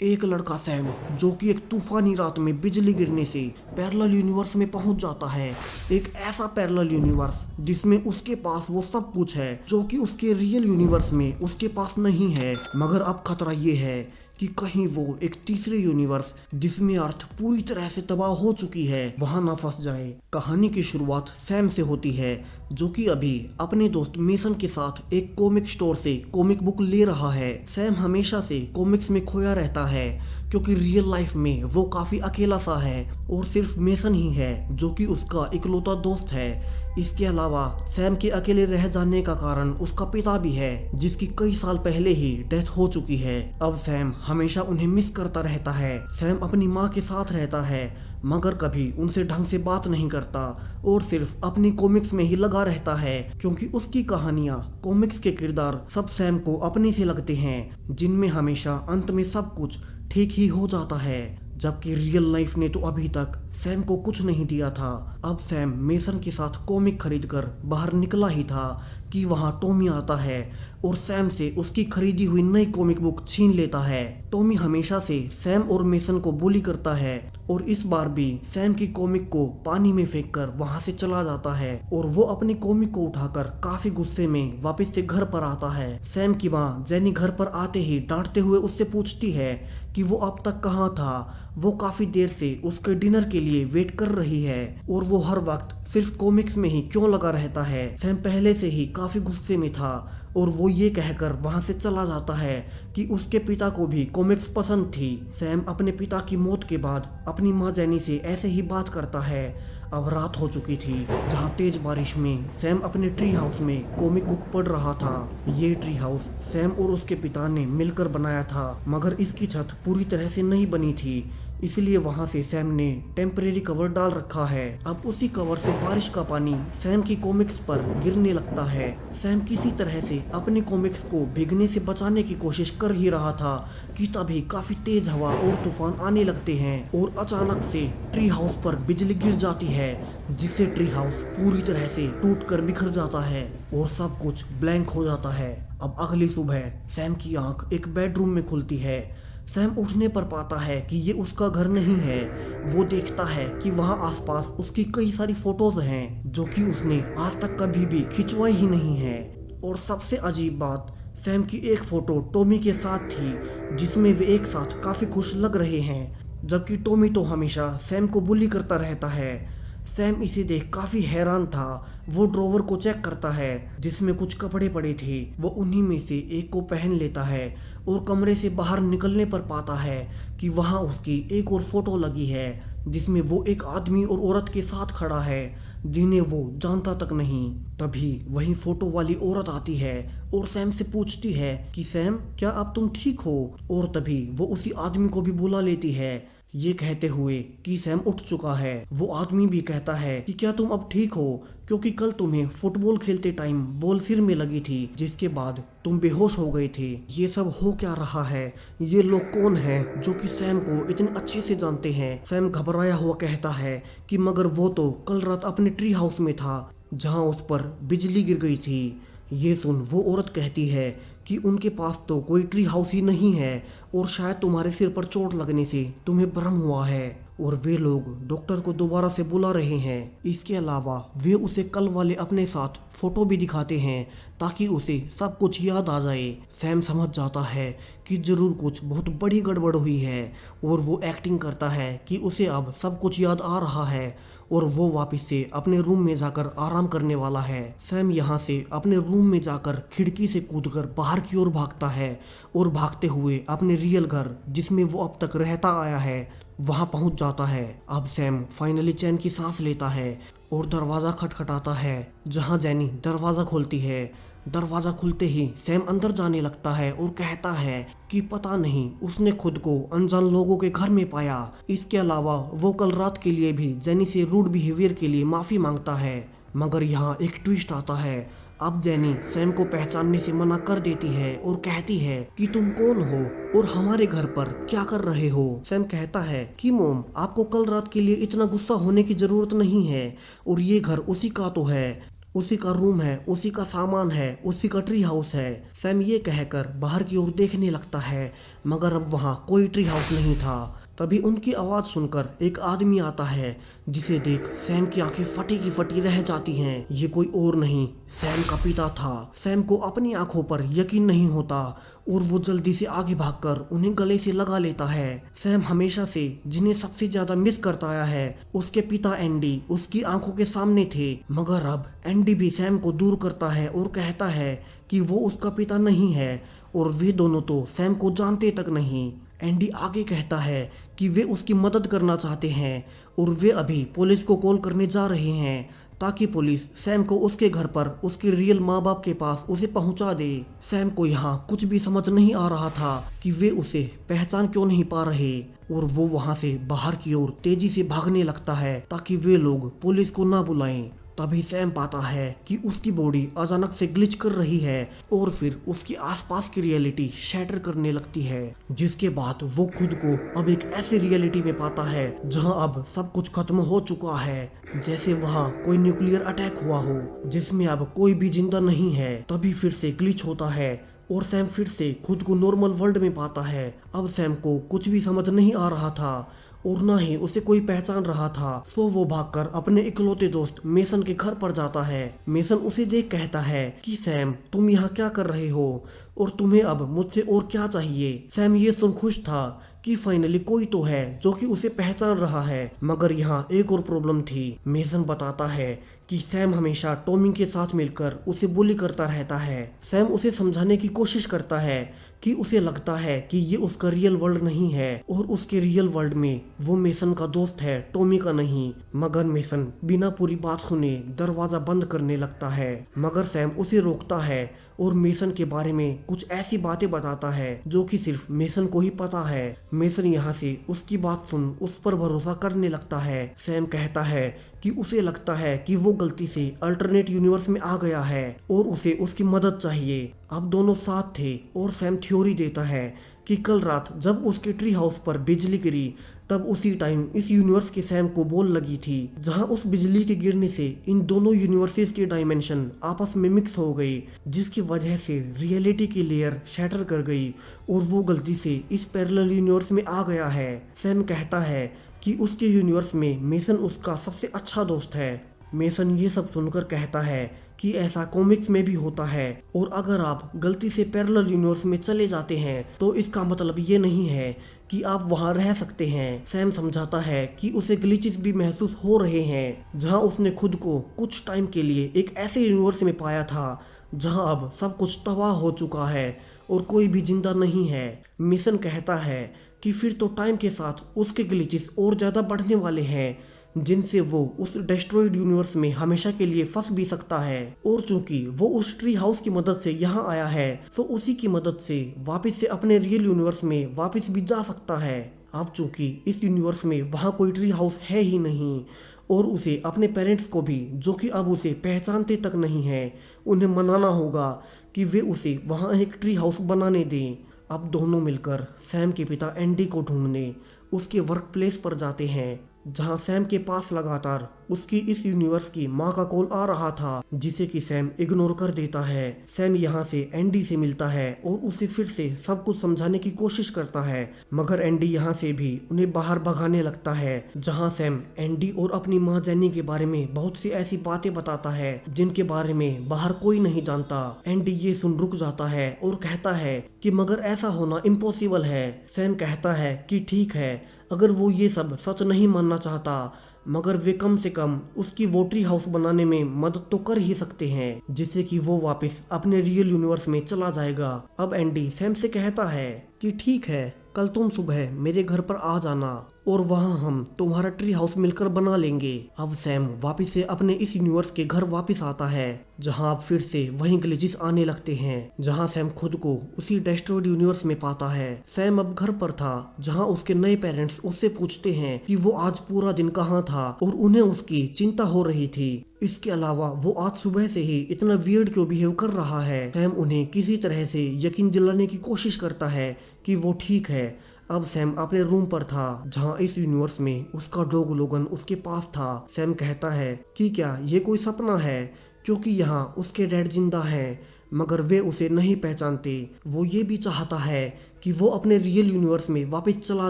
एक लड़का सैम जो कि एक तूफानी रात में बिजली गिरने से पैरेलल यूनिवर्स में पहुंच जाता है। एक ऐसा पैरेलल यूनिवर्स जिसमें उसके पास वो सब कुछ है जो कि उसके रियल यूनिवर्स में उसके पास नहीं है। मगर अब खतरा ये है कि कहीं वो एक तीसरे यूनिवर्स जिसमें अर्थ पूरी तरह से तबाह हो चुकी है वहां ना फंस जाए। कहानी की शुरुआत सैम से होती है जो कि अभी अपने दोस्त मेसन के साथ एक कॉमिक स्टोर से कॉमिक बुक ले रहा है। सैम हमेशा से कॉमिक्स में खोया रहता है क्योंकि रियल लाइफ में वो काफी अकेला सा है और सिर्फ मेसन ही है जो कि उसका इकलौता दोस्त है। इसके अलावा सैम के अकेले रह जाने का कारण उसका पिता भी है जिसकी कई साल पहले ही डेथ हो चुकी है। अब सैम हमेशा उन्हें मिस करता रहता है। सैम अपनी माँ के साथ रहता है मगर कभी उनसे ढंग से बात नहीं करता और सिर्फ अपनी कॉमिक्स में ही लगा रहता है क्योंकि उसकी कहानियां कॉमिक्स के किरदार सब सैम को अपने से लगते हैं जिनमें हमेशा अंत में सब कुछ ठीक ही हो जाता है। जबकि रियल लाइफ ने तो अभी तक सैम को कुछ नहीं दिया था। अब सैम मेसन के साथ कॉमिक खरीदकर बाहर निकला ही था कि वहां टॉमी आता है और सैम से उसकी खरीदी हुई नई कॉमिक बुक छीन लेता है। टॉमी हमेशा से सैम और मेसन को बुली करता है और इस बार भी सैम की कॉमिक को पानी में फेंककर वहां से चला जाता है और वो अपनी कॉमिक को उठाकर काफी गुस्से में वापस से घर पर आता है। सैम की माँ जेनी घर पर आते ही डांटते हुए उससे पूछती है कि वो अब तक कहाँ था। वो काफी देर से उसके डिनर के लिए वेट कर रही है और वो हर वक्त सिर्फ कॉमिक्स में ही क्यों लगा रहता है। सैम पहले से ही काफी गुस्से में था और वो ये कहकर वहां से चला जाता है कि उसके पिता को भी कॉमिक्स पसंद थी। सैम अपने पिता की मौत के बाद अपनी माँ जेनी से ऐसे ही बात करता है। अब रात हो चुकी थी जहाँ तेज बारिश में सैम अपने ट्री हाउस में कॉमिक बुक पढ़ रहा था। ये ट्री हाउस सैम और उसके पिता ने मिलकर बनाया था मगर इसकी छत पूरी तरह से नहीं बनी थी इसलिए वहां से सैम ने टेम्परेरी कवर डाल रखा है। अब उसी कवर से बारिश का पानी सैम की कॉमिक्स पर गिरने लगता है। सैम किसी तरह से अपनी कॉमिक्स को भीगने से बचाने की कोशिश कर ही रहा था कि तभी काफी तेज हवा और तूफान आने लगते हैं और अचानक से ट्री हाउस पर बिजली गिर जाती है जिससे ट्री हाउस पूरी तरह से टूटकर बिखर जाता है और सब कुछ ब्लैंक हो जाता है। अब अगली सुबह सैम की आंख एक बेडरूम में खुलती है। सैम उठने पर पाता है कि ये उसका घर नहीं है। वो देखता है कि वहाँ आसपास उसकी कई सारी फोटोज हैं जो कि उसने आज तक कभी भी खिंचवाई ही नहीं है। और सबसे अजीब बात सैम की एक फोटो टॉमी के साथ थी जिसमें वे एक साथ काफी खुश लग रहे हैं जबकि टॉमी तो हमेशा सैम को बुली करता रहता है। सैम इसे देख काफी हैरान था। वो ड्रॉवर को चेक करता है जिसमें कुछ कपड़े पड़े थे। वो उन्हीं में से एक को पहन लेता है और कमरे से बाहर निकलने पर पाता है कि वहां उसकी एक और फोटो लगी है जिसमें वो एक आदमी और औरत के साथ खड़ा है जिन्हें वो जानता तक नहीं। तभी वही फोटो वाली औरत आती है और सैम से पूछती है कि सैम क्या अब तुम ठीक हो। और तभी वो उसी आदमी को भी बुला लेती है ये कहते हुए कि सैम उठ चुका है। वो आदमी भी कहता है कि क्या तुम अब ठीक हो क्योंकि कल तुम्हें फुटबॉल खेलते टाइम बॉल सिर में लगी थी जिसके बाद तुम बेहोश हो गए थे। ये सब हो क्या रहा है, ये लोग कौन हैं जो कि सैम को इतने अच्छे से जानते हैं। सैम घबराया हुआ कहता है कि मगर वो तो कल रात अपने ट्री हाउस में था जहाँ उस पर बिजली गिर गई थी। ये सुन वो औरत कहती है कि उनके पास तो कोई ट्री हाउस ही नहीं है और शायद तुम्हारे सिर पर चोट लगने से तुम्हें भ्रम हुआ है और वे लोग डॉक्टर को दोबारा से बुला रहे हैं। इसके अलावा वे उसे कल वाले अपने साथ फोटो भी दिखाते हैं ताकि उसे सब कुछ याद आ जाए। सैम समझ जाता है कि जरूर कुछ बहुत बड़ी गड़बड़ हुई है और वो एक्टिंग करता है कि उसे अब सब कुछ याद आ रहा है और वो वापस से अपने रूम में जाकर आराम करने वाला है। सैम यहाँ से अपने रूम में जाकर खिड़की से कूदकर बाहर की ओर भागता है और भागते हुए अपने रियल घर जिसमें वो अब तक रहता आया है वहां पहुंच जाता है। अब सैम फाइनली चैन की सांस लेता है और दरवाजा खटखटाता है जहां जेनी दरवाजा खोलती है। दरवाजा खुलते ही सैम अंदर जाने लगता है और कहता है कि पता नहीं उसने खुद को अनजान लोगों के घर में पाया। इसके अलावा वो कल रात के लिए भी जेनी से रूड बिहेवियर के लिए माफी मांगता है। मगर यहाँ एक ट्विस्ट आता है। अब जेनी सैम को पहचानने से मना कर देती है और कहती है कि तुम कौन हो और हमारे घर पर क्या कर रहे हो। सैम कहता है कि मोम आपको कल रात के लिए इतना गुस्सा होने की जरूरत नहीं है और ये घर उसी का तो है। उसी का रूम है, उसी का सामान है, उसी का ट्री हाउस है। सैम ये कहकर बाहर की ओर देखने लगता है, मगर अब वहाँ कोई ट्री हाउस नहीं था। तभी उनकी आवाज़ सुनकर एक आदमी आता है, जिसे देख सैम की आंखें फटी की फटी रह जाती हैं। ये कोई और नहीं, सैम का पिता था। सैम को अपनी आंखों पर यकीन नहीं होता और वो जल्दी से आगे भागकर उन्हें गले से लगा लेता है। सैम हमेशा से जिन्हें सबसे ज्यादा मिस करता आया है, उसके पिता एंडी उसकी आंखों के सामने थे, मगर अब एंडी भी सैम को दूर करता है और कहता है कि वो उसका पिता नहीं है और वे दोनों तो सैम को जानते तक नहीं। एंडी आगे कहता है कि वे उसकी मदद करना चाहते हैं और वे अभी पुलिस को कॉल करने जा रहे हैं ताकि पुलिस सैम को उसके घर पर उसके रियल माँ बाप के पास उसे पहुंचा दे। सैम को यहाँ कुछ भी समझ नहीं आ रहा था कि वे उसे पहचान क्यों नहीं पा रहे और वो वहाँ से बाहर की ओर तेजी से भागने लगता है ताकि वे लोग पुलिस को ना बुलाएं। तभी सैम पाता है कि उसकी बॉडी अचानक से ग्लिच कर रही है और फिर उसकी आसपास की रियलिटी शैटर करने लगती है, जिसके बाद वो खुद को अब एक ऐसी रियलिटी में पाता है जहां अब सब कुछ खत्म हो चुका है, जैसे वहां कोई न्यूक्लियर अटैक हुआ हो जिसमें अब कोई भी जिंदा नहीं है। तभी फिर से ग्लिच होता है और सैम फिर से खुद को नॉर्मल वर्ल्ड में पाता है। अब सैम को कुछ भी समझ नहीं आ रहा था और ना ही उसे कोई पहचान रहा था, सो वो भागकर अपने इकलौते दोस्त मेसन के घर पर जाता है। मेसन उसे देख कहता है कि सैम, तुम यहाँ क्या कर रहे हो और तुम्हें अब मुझसे और क्या चाहिए। सैम ये सुन खुश था कि फाइनली कोई तो है जो कि उसे पहचान रहा है, मगर यहाँ एक और प्रॉब्लम थी। मेसन बताता है कि सैम हमेशा टॉमी के साथ मिलकर उसे बुली करता रहता है। सैम उसे समझाने की कोशिश करता है कि उसे लगता है कि ये उसका रियल वर्ल्ड नहीं है और उसके रियल वर्ल्ड में वो मेसन का दोस्त है, टॉमी का नहीं। मगर मेसन बिना पूरी बात सुने दरवाजा बंद करने लगता है, मगर सैम उसे रोकता है और मेसन के बारे में कुछ ऐसी बातें बताता है जो कि सिर्फ मेसन को ही पता है। मेसन यहाँ से उसकी बात सुन उस पर भरोसा करने लगता है। सैम कहता है कि उसे लगता है कि वो गलती से अल्टरनेट यूनिवर्स में आ गया है और उसे उसकी मदद चाहिए। अब दोनों साथ थे और सैम थ्योरी देता है कि कल रात जब उसके ट्री हाउस पर बिजली गिरी तब उसी टाइम इस यूनिवर्स के सैम को बॉल लगी थी, जहां उस बिजली के गिरने से इन दोनों यूनिवर्सेस के डायमेंशन आपस में मिक्स हो गई, जिसकी वजह से रियलिटी की लेयर शैटर कर गई और वो गलती से इस पैरेलल यूनिवर्स में आ गया है। सैम कहता है कि उसके यूनिवर्स में मेसन उसका सबसे अच्छा दोस्त है। मेसन ये सब सुनकर कहता है कि ऐसा कॉमिक्स में भी होता है और अगर आप गलती से पैरेलल यूनिवर्स में चले जाते हैं तो इसका मतलब ये नहीं है कि आप वहां रह सकते हैं। सैम समझाता है कि उसे ग्लिचेस भी महसूस हो रहे हैं जहां उसने खुद को कुछ टाइम के लिए एक ऐसे यूनिवर्स में पाया था जहां अब सब कुछ तबाह हो चुका है और कोई भी जिंदा नहीं है। मिशन कहता है कि फिर तो टाइम के साथ उसके ग्लिचेस और ज़्यादा बढ़ने वाले हैं जिनसे वो उस डिस्ट्रॉयड यूनिवर्स में हमेशा के लिए फंस भी सकता है। और चूंकि वो उस ट्री हाउस की मदद से यहाँ आया है तो उसी की मदद से वापस से अपने रियल यूनिवर्स में वापस भी जा सकता है। अब चूंकि इस यूनिवर्स में वहाँ कोई ट्री हाउस है ही नहीं और उसे अपने पेरेंट्स को भी, जो कि अब उसे पहचानते तक नहीं है, उन्हें मनाना होगा कि वे उसे वहाँ एक ट्री हाउस बनाने दें। अब दोनों मिलकर सैम के पिता एंडी को ढूंढने उसके वर्क प्लेस पर जाते हैं, जहां सैम के पास लगातार उसकी इस यूनिवर्स की माँ का कॉल आ रहा था, जिसे कि सैम इग्नोर कर देता है। सैम यहाँ से एंडी से मिलता है और उसे फिर से सब कुछ समझाने की कोशिश करता है, मगर एंडी यहाँ से भी उन्हें बाहर भगाने लगता है, जहाँ सैम एंडी और अपनी माँ जेनी के बारे में बहुत सी ऐसी बातें बताता है जिनके बारे में बाहर कोई नहीं जानता। एंडी ये सुन रुक जाता है और कहता है कि मगर ऐसा होना इम्पॉसिबल है। सैम कहता है कि ठीक है, अगर वो ये सब सच नहीं मानना चाहता मगर वे कम से कम उसकी वो ट्री हाउस बनाने में मदद तो कर ही सकते हैं, जिससे कि वो वापस अपने रियल यूनिवर्स में चला जाएगा। अब एंडी सैम से कहता है कि ठीक है, कल तुम सुबह मेरे घर पर आ जाना और वहाँ हम तुम्हारा ट्री हाउस मिलकर बना लेंगे। अब सैम वापस से अपने इस यूनिवर्स के घर वापस आता है, जहाँ अब फिर से वही ग्लिचेस आने लगते हैं, जहाँ सैम खुद को उसी डिस्ट्रॉयड यूनिवर्स में पाता है। सैम अब घर पर था, जहाँ उसके नए पेरेंट्स उससे पूछते हैं कि वो आज पूरा दिन कहाँ था और उन्हें उसकी चिंता हो रही थी। इसके अलावा वो आज सुबह से ही इतना वियर्ड क्यों बिहेव कर रहा है। सैम उन्हें किसी तरह से यकीन दिलाने की कोशिश करता है कि वो ठीक है। अब सैम अपने रूम पर था, जहाँ इस यूनिवर्स में उसका डॉग लोगन उसके पास था। सैम कहता है कि क्या ये कोई सपना है, क्योंकि यहाँ उसके डैड जिंदा हैं, मगर वे उसे नहीं पहचानते। वो ये भी चाहता है कि वो अपने रियल यूनिवर्स में वापस चला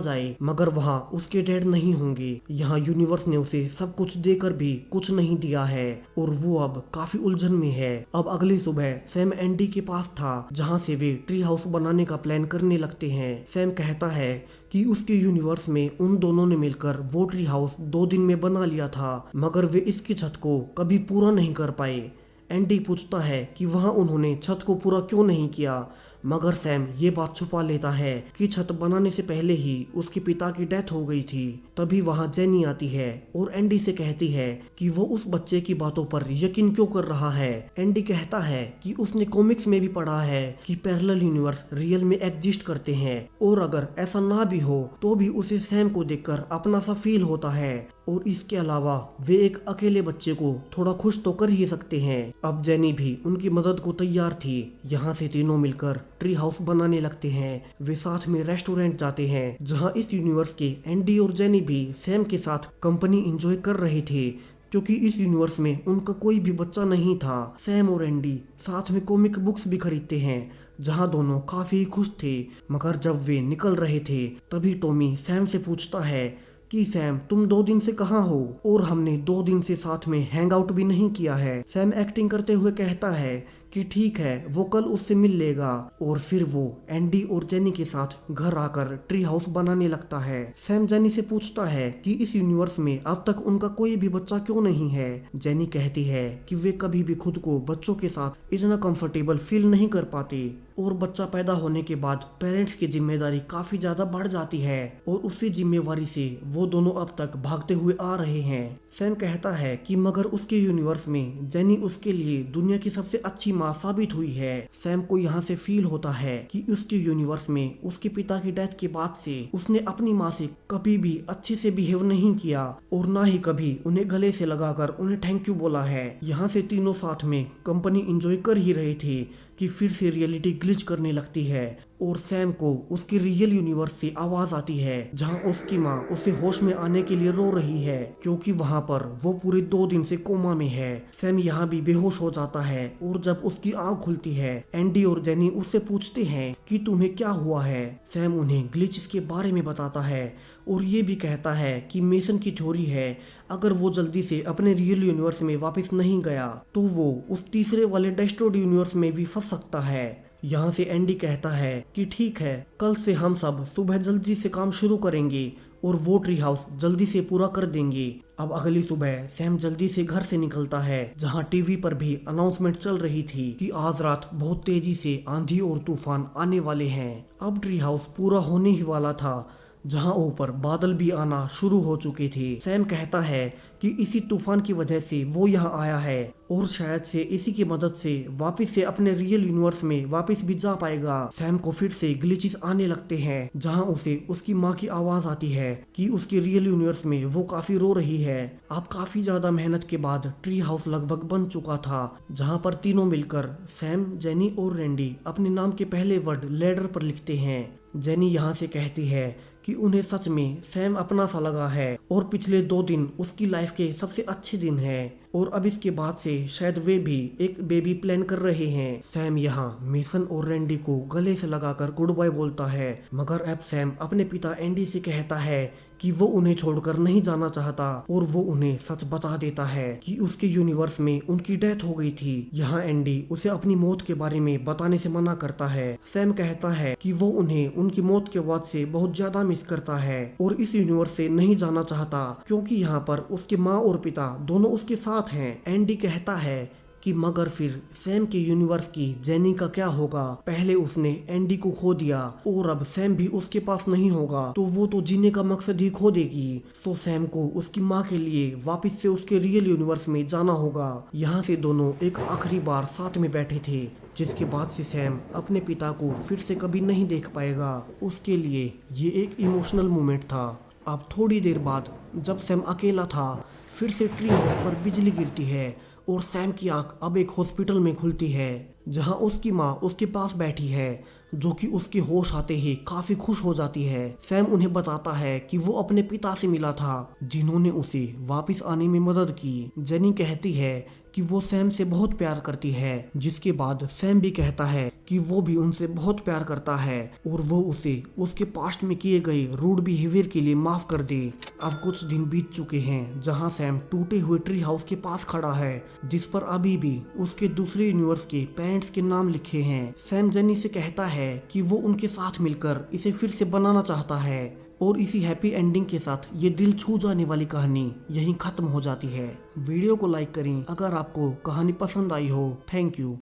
जाए, मगर वहाँ उसके डैड नहीं होंगे। यहाँ यूनिवर्स ने उसे सब कुछ देकर भी कुछ नहीं दिया है और वो अब काफी उलझन में है। अब अगली सुबह सैम एंडी के पास था, जहाँ से वे ट्री हाउस बनाने का प्लान करने लगते हैं। सैम कहता है कि उसके यूनिवर्स में उन दोनों ने मिलकर वो ट्री हाउस 2 दिन में बना लिया था, मगर वे इसकी छत को कभी पूरा नहीं कर पाए। एंडी पूछता है कि वहाँ उन्होंने छत को पूरा क्यों नहीं किया, मगर सैम ये बात छुपा लेता है कि छत बनाने से पहले ही उसके पिता की डेथ हो गई थी। तभी वहाँ जेनी आती है और एंडी से कहती है कि वो उस बच्चे की बातों पर यकीन क्यों कर रहा है। एंडी कहता है कि उसने कॉमिक्स में भी पढ़ा है कि पैरेलल यूनिवर्स रियल में एग्जिस्ट करते हैं, और अगर ऐसा ना भी हो तो भी उसे सैम को देखकर अपना सा फील होता है, और इसके अलावा वे एक अकेले बच्चे को थोड़ा खुश तो कर ही सकते हैं। अब जेनी भी उनकी मदद को तैयार थी। यहाँ से तीनों मिलकर ट्री हाउस बनाने लगते हैं। वे साथ में रेस्टोरेंट जाते हैं, जहाँ इस यूनिवर्स के एंडी और जेनी भी सैम के साथ कंपनी एंजॉय कर रहे थे, क्योंकि इस यूनिवर्स में उनका कोई भी बच्चा नहीं था। सैम और एंडी साथ में कॉमिक बुक्स भी खरीदते हैं, जहाँ दोनों काफी खुश थे। मगर जब वे निकल रहे थे तभी टॉमी सैम से पूछता है कि सैम, तुम 2 दिन से कहाँ हो, और हमने 2 दिन से साथ में हैंग आउट भी नहीं किया है। सैम एक्टिंग करते हुए कहता है कि ठीक है, वो कल उससे मिल लेगा, और फिर वो एंडी और जेनी के साथ घर आकर ट्री हाउस बनाने लगता है। सैम जेनी से पूछता है कि इस यूनिवर्स में अब तक उनका कोई भी बच्चा क्यों नहीं है। जेनी कहती है कि वे कभी भी खुद को बच्चों के साथ इतना कंफर्टेबल फील नहीं कर पाते, और बच्चा पैदा होने के बाद पेरेंट्स की जिम्मेदारी काफी ज्यादा बढ़ जाती है, और उसी जिम्मेवारी से वो दोनों अब तक भागते हुए आ रहे हैं। सैम कहता है कि मगर उसके यूनिवर्स में जेनी उसके लिए दुनिया की सबसे अच्छी माँ साबित हुई है। सैम को यहाँ से फील होता है कि उसके यूनिवर्स में उसके पिता की डेथ के बाद से उसने अपनी माँ से कभी भी अच्छे से बिहेव नहीं किया, और ना ही कभी उन्हें गले से लगाकर उन्हें थैंक यू बोला है। यहाँ से तीनों साथ में कंपनी एंजॉय कर ही रहे थे कि फिर से रियलिटी ग्लिच करने लगती है, और सैम को उसकी रियल यूनिवर्स से आवाज आती है, जहां उसकी माँ उसे होश में आने के लिए रो रही है, क्योंकि वहां पर वो पूरे 2 दिन से कोमा में है। सैम यहाँ भी बेहोश हो जाता है, और जब उसकी आंख खुलती है एंडी और जेनी उससे पूछते हैं कि तुम्हें क्या हुआ है। सैम उन्हें ग्लिच के बारे में बताता है, और ये भी कहता है कि मेसन की थ्योरी है, अगर वो जल्दी से अपने रियल यूनिवर्स में वापस नहीं गया तो वो उस तीसरे वाले डेस्ट्रॉयड यूनिवर्स में भी फंस सकता है। यहाँ से एंडी कहता है कि ठीक है, कल से हम सब सुबह जल्दी से काम शुरू करेंगे और वो ट्री हाउस जल्दी से पूरा कर देंगे। अब अगली सुबह सैम जल्दी से घर से निकलता है, जहाँ टीवी पर भी अनाउंसमेंट चल रही थी कि आज रात बहुत तेजी से आंधी और तूफान आने वाले हैं। अब ट्री हाउस पूरा होने ही वाला था, जहां ऊपर बादल भी आना शुरू हो चुके थे। सैम कहता है कि इसी तूफान की वजह से वो यहाँ आया है, और शायद से इसी की मदद से वापस से अपने रियल यूनिवर्स में वापस भी जा पाएगा। सैम को फिर से ग्लिचेस आने लगते हैं, जहां उसे उसकी माँ की आवाज आती है कि उसके रियल यूनिवर्स में वो काफी रो रही है। अब काफी ज्यादा मेहनत के बाद ट्री हाउस लगभग बन चुका था, जहां पर तीनों मिलकर सैम, जेनी और रैंडी अपने नाम के पहले वर्ड लेडर पर लिखते हैं। जेनी यहाँ से कहती है कि उन्हें सच में सैम अपना सा लगा है, और पिछले 2 दिन उसकी लाइफ के सबसे अच्छे दिन हैं, और अब इसके बाद से शायद वे भी एक बेबी प्लान कर रहे हैं। सैम यहाँ मेसन और रैंडी को गले से लगाकर गुड बाय बोलता है, मगर अब सैम अपने पिता एंडी से कहता है कि वो उन्हें छोड़कर नहीं जाना चाहता, और वो उन्हें सच बता देता है कि उसके यूनिवर्स में उनकी डेथ हो गई थी। यहाँ एंडी उसे अपनी मौत के बारे में बताने से मना करता है। सैम कहता है कि वो उन्हें उनकी मौत के बाद से बहुत ज्यादा मिस करता है, और इस यूनिवर्स से नहीं जाना चाहता, क्योंकि यहाँ पर उसके माँ और पिता दोनों उसके साथ हैं। एंडी कहता है कि मगर फिर सैम के यूनिवर्स की जेनी का क्या होगा। पहले उसने एंडी को खो दिया, और अब सैम भी उसके पास नहीं होगा, तो वो तो जीने का मकसद ही खो देगी। तो सैम को उसकी माँ के लिए वापस से उसके रियल यूनिवर्स में जाना होगा। यहाँ से दोनों एक आखिरी बार साथ में बैठे थे, जिसके बाद से सैम अपने पिता को फिर से कभी नहीं देख पाएगा। उसके लिए ये एक इमोशनल मोमेंट था। अब थोड़ी देर बाद जब सैम अकेला था, फिर से ट्री हाउस पर बिजली गिरती है, और सैम की आंख अब एक हॉस्पिटल में खुलती है, जहां उसकी माँ उसके पास बैठी है, जो कि उसके होश आते ही काफी खुश हो जाती है। सैम उन्हें बताता है कि वो अपने पिता से मिला था, जिन्होंने उसे वापस आने में मदद की। जेनी कहती है कि वो सैम से बहुत प्यार करती है, जिसके बाद सैम भी कहता है कि वो भी उनसे बहुत प्यार करता है और वो उसे उसके पास्ट में किए गए रूड बिहेवियर के लिए माफ कर दे। अब कुछ दिन बीत चुके हैं, जहां सैम टूटे हुए ट्री हाउस के पास खड़ा है, जिस पर अभी भी उसके दूसरे यूनिवर्स के पेरेंट्स के नाम लिखे हैं। सैम जेनी से कहता है कि वो उनके साथ मिलकर इसे फिर से बनाना चाहता है, और इसी हैप्पी एंडिंग के साथ ये दिल छू जाने वाली कहानी यहीं खत्म हो जाती है। वीडियो को लाइक करें अगर आपको कहानी पसंद आई हो। Thank you.